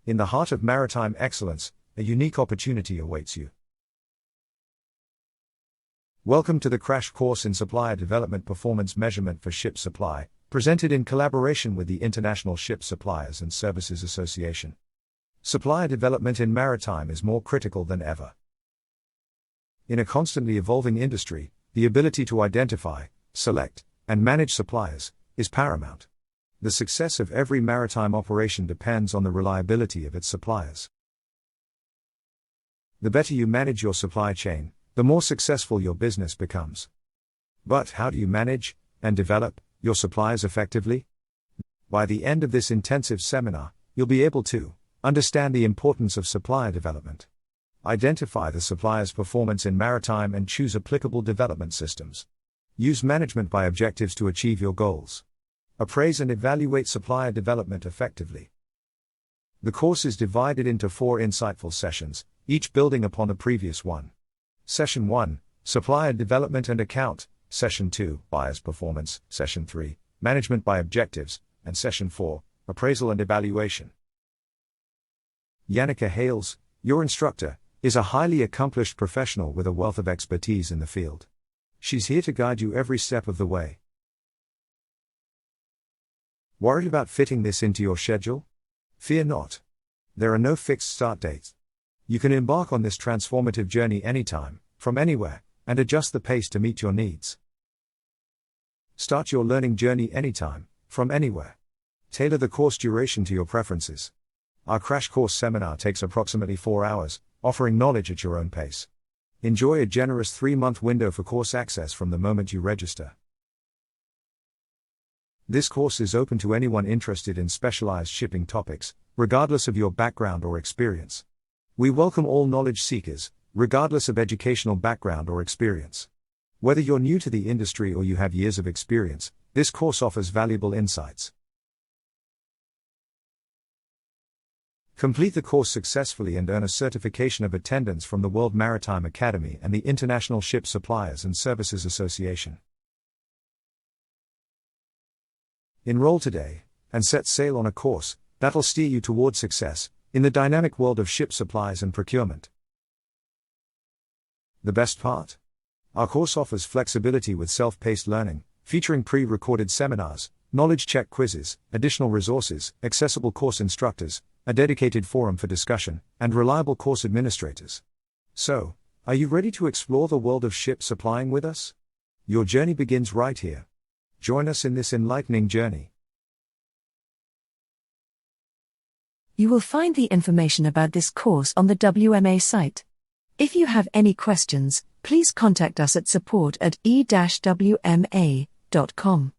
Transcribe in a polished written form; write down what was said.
In the heart of maritime excellence, a unique opportunity awaits you. Welcome to the crash course in Supplier Development Performance Measurement for Ship Supply, presented in collaboration with the International Ship Suppliers and Services Association. Supplier development in maritime is more critical than ever. In a constantly evolving industry, the ability to identify, select, and manage suppliers is paramount. The success of every maritime operation depends on the reliability of its suppliers. The better you manage your supply chain, the more successful your business becomes. But how do you manage and develop your suppliers effectively? By the end of this intensive seminar, you'll be able to understand the importance of supplier development, identify the supplier's performance in maritime, and choose applicable development systems. Use management by objectives to achieve your goals. Appraise and evaluate supplier development effectively. The course is divided into 4 insightful sessions, each building upon the previous one. Session 1, Supplier Development and Account. Session 2, Buyer's Performance. Session 3, Management by Objectives. And Session 4, Appraisal and Evaluation. Yannicka Hales, your instructor, is a highly accomplished professional with a wealth of expertise in the field. She's here to guide you every step of the way. Worried about fitting this into your schedule? Fear not. There are no fixed start dates. You can embark on this transformative journey anytime, from anywhere, and adjust the pace to meet your needs. Start your learning journey anytime, from anywhere. Tailor the course duration to your preferences. Our crash course seminar takes approximately 4 hours, offering knowledge at your own pace. Enjoy a generous 3-month window for course access from the moment you register. This course is open to anyone interested in specialized shipping topics, regardless of your background or experience. We welcome all knowledge seekers, regardless of educational background or experience. Whether you're new to the industry or you have years of experience, this course offers valuable insights. Complete the course successfully and earn a certification of attendance from the World Maritime Academy and the International Ship Suppliers and Services Association. Enroll today, and set sail on a course that'll steer you toward success in the dynamic world of ship supplies and procurement. The best part? Our course offers flexibility with self-paced learning, featuring pre-recorded seminars, knowledge check quizzes, additional resources, accessible course instructors, a dedicated forum for discussion, and reliable course administrators. So, are you ready to explore the world of ship supplying with us? Your journey begins right here. Join us in this enlightening journey. You will find the information about this course on the WMA site. If you have any questions, please contact us at support@e-wma.com.